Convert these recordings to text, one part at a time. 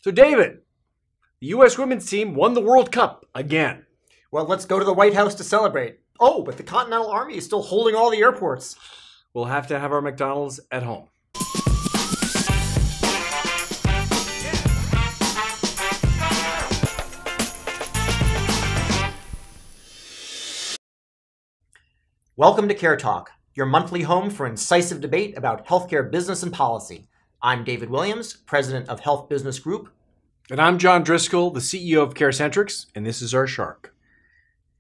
So, David, the U.S. women's team won the World Cup again. Well, let's go to the White House to celebrate. Oh, but the Continental Army is still holding all the airports. We'll have to have our McDonald's at home. Welcome to CareTalk, your monthly home for incisive debate about healthcare business and policy. I'm David Williams, president of Health Business Group. And I'm John Driscoll, the CEO of CareCentrix, and this is our shark.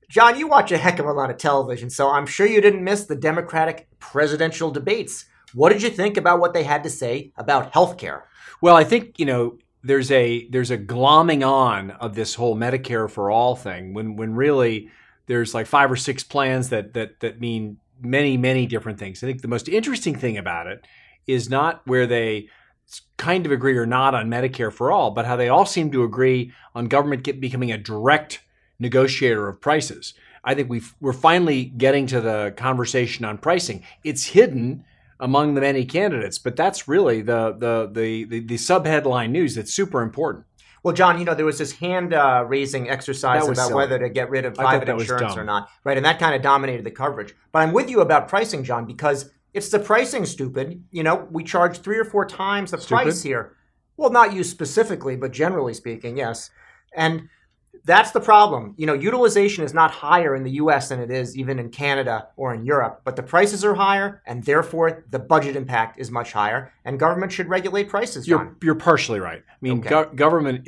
John, you watch a heck of a lot of television, so I'm sure you didn't miss the Democratic presidential debates. What did you think about what they had to say about healthcare? Well, I think, there's a glomming on of this whole Medicare for all thing when really there's like 5 or 6 plans that mean many, many different things. I think the most interesting thing about it is not where they kind of agree or not on Medicare for all, but how they all seem to agree on government becoming a direct negotiator of prices. I think we're finally getting to the conversation on pricing. It's hidden among the many candidates, but that's really the sub-headline news that's super important. Well, John, there was this hand-raising exercise about silly. Whether to get rid of private insurance or not, right? And that kind of dominated the coverage. But I'm with you about pricing, John, because it's the pricing, stupid. We charge 3 or 4 times the price here. Well, not you specifically, but generally speaking, yes. And that's the problem. Utilization is not higher in the U.S. than it is even in Canada or in Europe, but the prices are higher, and therefore the budget impact is much higher, and government should regulate prices, John. You're partially right. I mean, Okay. Government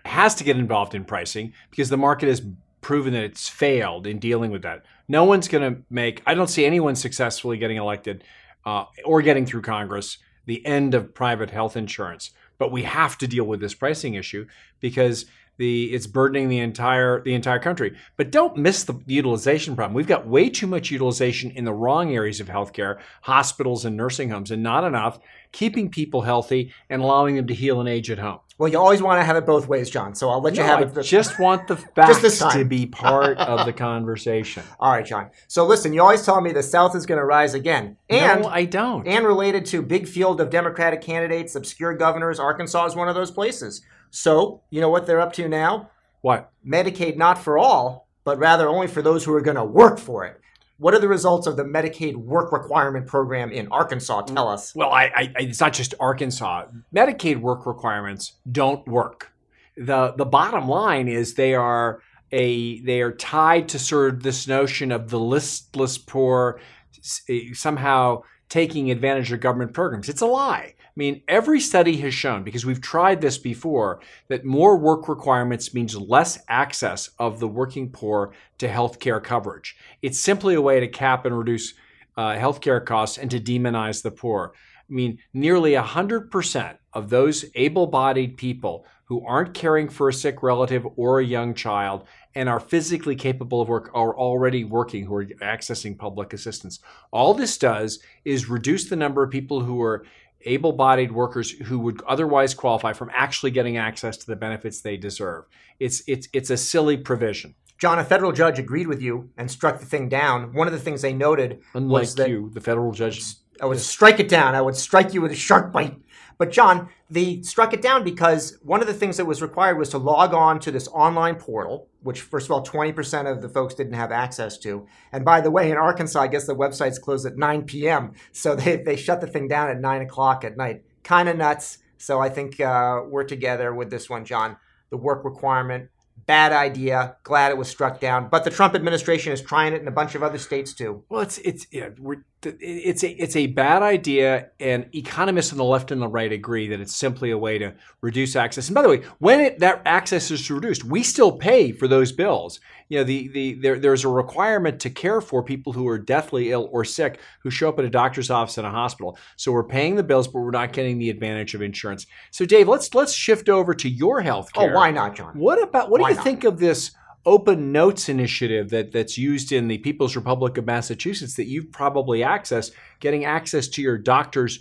has to get involved in pricing because the market has proven that it's failed in dealing with that. No one's going to I don't see anyone successfully getting elected or getting through Congress the end of private health insurance. But we have to deal with this pricing issue because it's burdening the entire country. But don't miss the utilization problem. We've got way too much utilization in the wrong areas of healthcare, hospitals and nursing homes, and not enough keeping people healthy and allowing them to heal and age at home. Well, you always want to have it both ways, John, so I'll let you have it. I just want the facts to be part of the conversation. All right, John. So listen, you always tell me the South is going to rise again. And no, I don't. And related to big field of Democratic candidates, obscure governors, Arkansas is one of those places. So, you know what they're up to now? What? Medicaid not for all, but rather only for those who are going to work for it. What are the results of the Medicaid work requirement program in Arkansas? Tell us. Well, it's not just Arkansas. Medicaid work requirements don't work. The bottom line is they are tied to sort of this notion of the listless poor somehow taking advantage of government programs. It's a lie. I mean, every study has shown, because we've tried this before, that more work requirements means less access of the working poor to health care coverage. It's simply a way to cap and reduce health care costs and to demonize the poor. I mean, nearly 100% of those able-bodied people who aren't caring for a sick relative or a young child and are physically capable of work are already working, who are accessing public assistance. All this does is reduce the number of people who are able-bodied workers who would otherwise qualify from actually getting access to the benefits they deserve. It's a silly provision. John, a federal judge agreed with you and struck the thing down. One of the things they noted was that the federal judge. I would strike it down. I would strike you with a shark bite. But John, they struck it down because one of the things that was required was to log on to this online portal, which, first of all, 20% of the folks didn't have access to. And by the way, in Arkansas, I guess the websites closed at 9 p.m. So they shut the thing down at 9 o'clock at night. Kind of nuts. So I think we're together with this one, John. The work requirement, bad idea. Glad it was struck down. But the Trump administration is trying it in a bunch of other states too. Well, it's a bad idea, and economists on the left and the right agree that it's simply a way to reduce access. And by the way, when that access is reduced, we still pay for those bills. There's a requirement to care for people who are deathly ill or sick who show up at a doctor's office in a hospital. So we're paying the bills, but we're not getting the advantage of insurance. So Dave, let's shift over to your health care. Oh, why not, John? What do you think of this OpenNotes initiative that's used in the People's Republic of Massachusetts that you've probably accessed, getting access to your doctor's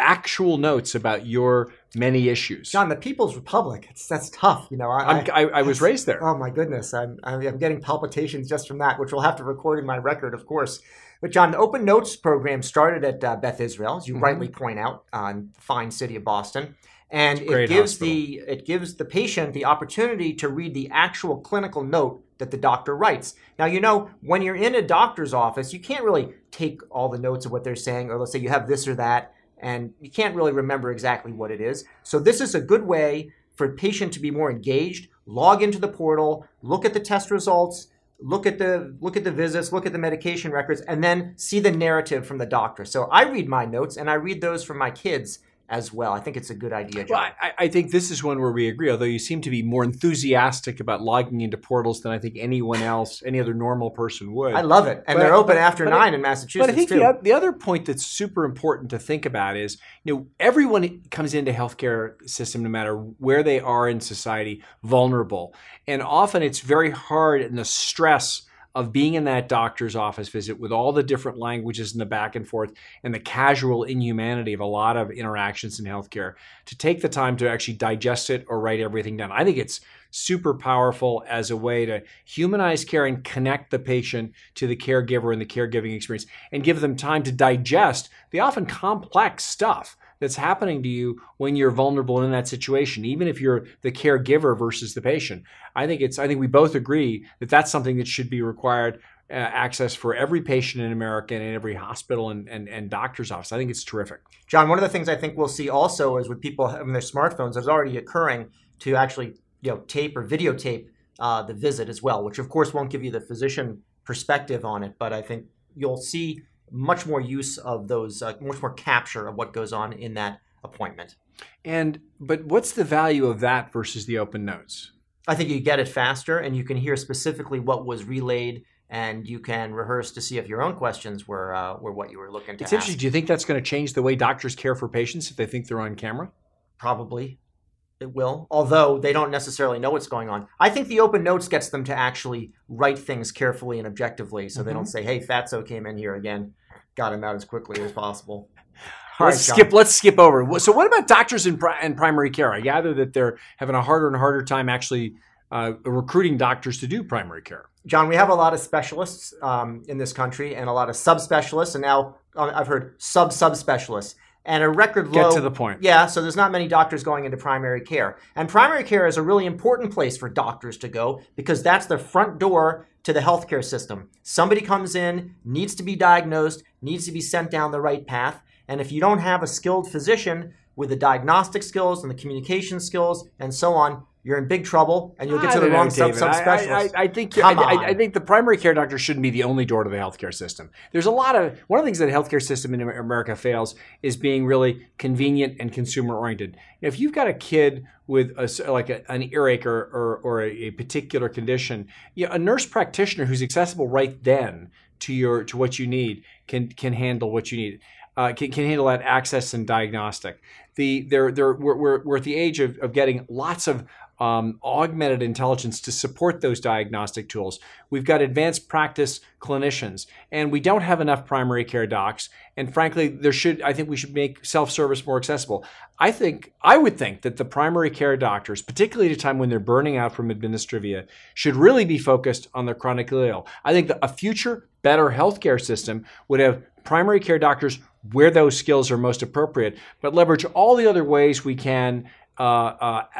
actual notes about your many issues? John, the People's Republic, that's tough. I was raised there. Oh, my goodness. I'm getting palpitations just from that, which we'll have to record in my record, of course. But John, the OpenNotes program started at Beth Israel, as you rightly point out, in the fine city of Boston. And Great hospital. it gives the patient the opportunity to read the actual clinical note that the doctor writes. Now, you know, when you're in a doctor's office, you can't really take all the notes of what they're saying, or let's say you have this or that, and you can't really remember exactly what it is. So this is a good way for a patient to be more engaged, log into the portal, look at the test results, look at the visits, look at the medication records, and then see the narrative from the doctor. So I read my notes, and I read those from my kids as well. I think it's a good idea, John. Well, I think this is one where we agree, although you seem to be more enthusiastic about logging into portals than I think anyone else, any other normal person would. I love it. And they're open after 9 in Massachusetts, But I think too. the other point that's super important to think about is, you know, everyone comes into healthcare system, no matter where they are in society, vulnerable. And often it's very hard in the stress of being in that doctor's office visit with all the different languages and the back and forth and the casual inhumanity of a lot of interactions in healthcare to take the time to actually digest it or write everything down. I think it's super powerful as a way to humanize care and connect the patient to the caregiver and the caregiving experience and give them time to digest the often complex stuff that's happening to you when you're vulnerable in that situation, even if you're the caregiver versus the patient. I think we both agree that that's something that should be required access for every patient in America and in every hospital and doctor's office. I think it's terrific. John, one of the things I think we'll see also is with people having their smartphones, it's already occurring to actually, you know, tape or videotape the visit as well, which of course won't give you the physician perspective on it, but I think you'll see much more use of those, much more capture of what goes on in that appointment. But what's the value of that versus the OpenNotes? I think you get it faster, and you can hear specifically what was relayed, and you can rehearse to see if your own questions were what you were looking to It's ask. interesting. Do you think that's going to change the way doctors care for patients if they think they're on camera? Probably. It will, although they don't necessarily know what's going on. I think the open notes gets them to actually write things carefully and objectively, so they don't say, hey, Fatso came in here again, got him out as quickly as possible. Let's skip over. So what about doctors in primary care? I gather that they're having a harder and harder time actually recruiting doctors to do primary care. John, we have a lot of specialists in this country and a lot of subspecialists, and now I've heard subspecialists. And a record low. Get to the point. Yeah, so there's not many doctors going into primary care. And primary care is a really important place for doctors to go because that's the front door to the healthcare system. Somebody comes in, needs to be diagnosed, needs to be sent down the right path. And if you don't have a skilled physician with the diagnostic skills and the communication skills and so on, you're in big trouble, and you'll get to the wrong subspecialist. I think the primary care doctor shouldn't be the only door to the healthcare system. There's one of the things that the healthcare system in America fails is being really convenient and consumer oriented. If you've got a kid with an earache or a particular condition, a nurse practitioner who's accessible right then to what you need can handle what you need. Can handle that access and diagnostic. We're at the age of getting lots of augmented intelligence to support those diagnostic tools. We've got advanced practice clinicians, and we don't have enough primary care docs. And frankly, I think we should make self-service more accessible. I would think that the primary care doctors, particularly at a time when they're burning out from administrivia, should really be focused on the chronically ill. I think that a future better healthcare system would have primary care doctors where those skills are most appropriate, but leverage all the other ways we can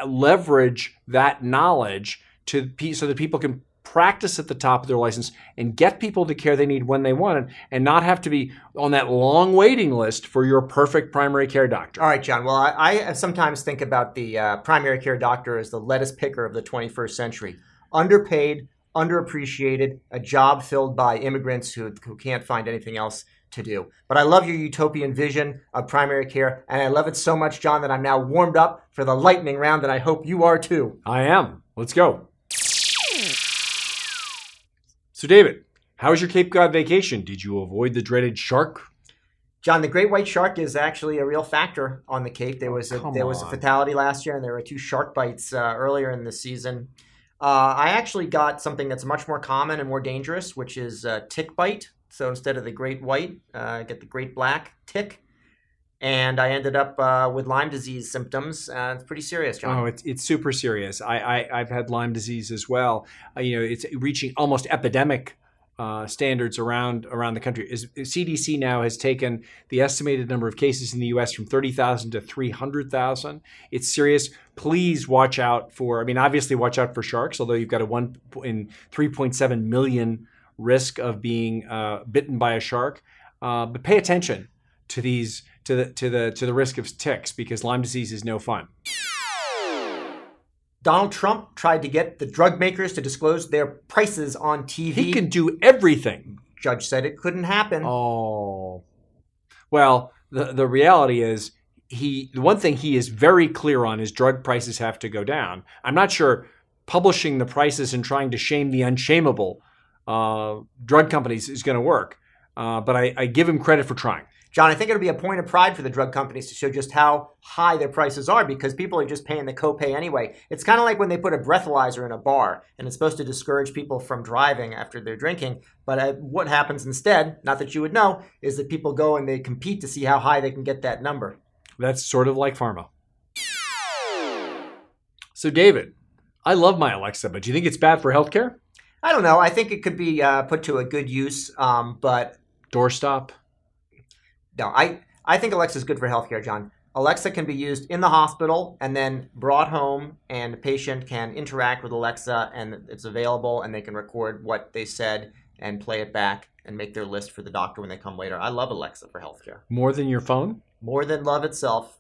leverage that knowledge so that people can practice at the top of their license and get people the care they need when they want it and not have to be on that long waiting list for your perfect primary care doctor. All right, John. Well, I sometimes think about the primary care doctor as the lettuce picker of the 21st century. Underpaid, underappreciated, a job filled by immigrants who can't find anything else to do. But I love your utopian vision of primary care, and I love it so much, John, that I'm now warmed up for the lightning round, and I hope you are too. I am. Let's go. So, David, how was your Cape Cod vacation? Did you avoid the dreaded shark? John, the great white shark is actually a real factor on the Cape. There was a fatality last year, and there were 2 shark bites earlier in the season. I actually got something that's much more common and more dangerous, which is tick bite. So instead of the great white, I get the great black tick. And I ended up with Lyme disease symptoms. It's pretty serious, John. Oh, it's super serious. I've had Lyme disease as well. It's reaching almost epidemic standards around the country. CDC now has taken the estimated number of cases in the U.S. from 30,000 to 300,000. It's serious. Please watch out for, obviously watch out for sharks, although you've got a 1 in 3.7 million risk of being bitten by a shark. But pay attention to the risk of ticks, because Lyme disease is no fun. Donald Trump tried to get the drug makers to disclose their prices on TV. He can do everything. Judge said it couldn't happen. Oh. Well, the reality is, the one thing he is very clear on is drug prices have to go down. I'm not sure publishing the prices and trying to shame the unshameable drug companies is going to work. But I give him credit for trying. John, I think it'll be a point of pride for the drug companies to show just how high their prices are, because people are just paying the copay anyway. It's kind of like when they put a breathalyzer in a bar, and it's supposed to discourage people from driving after they're drinking. But what happens instead, not that you would know, is that people go and they compete to see how high they can get that number. That's sort of like pharma. So, David, I love my Alexa, but do you think it's bad for healthcare? I don't know. I think it could be put to a good use, but... Doorstop? No, I think Alexa's good for healthcare, John. Alexa can be used in the hospital and then brought home, and the patient can interact with Alexa, and it's available, and they can record what they said and play it back and make their list for the doctor when they come later. I love Alexa for healthcare. More than your phone? More than love itself.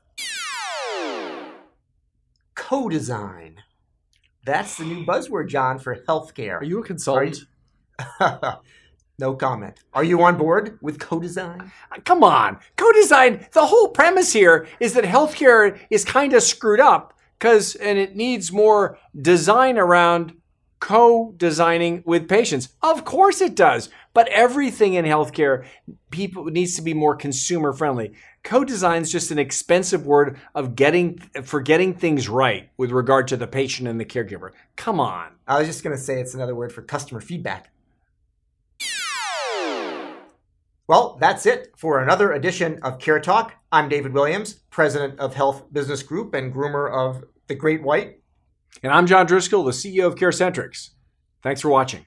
Co-design. That's the new buzzword, John, for healthcare. Are you a consultant? No comment. Are you on board with co-design? Come on. Co-design, the whole premise here is that healthcare is kind of screwed up and it needs more design around co-designing with patients. Of course it does. But everything in healthcare needs to be more consumer friendly. Co-design is just an expensive word for getting things right with regard to the patient and the caregiver. Come on. I was just going to say it's another word for customer feedback. Well, that's it for another edition of CareTalk. I'm David Williams, president of Health Business Group and groomer of the Great White. And I'm John Driscoll, the CEO of CareCentrix. Thanks for watching.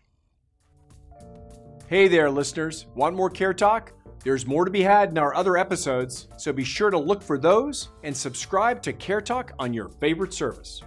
Hey there, listeners. Want more CareTalk? There's more to be had in our other episodes, so be sure to look for those and subscribe to CareTalk on your favorite service.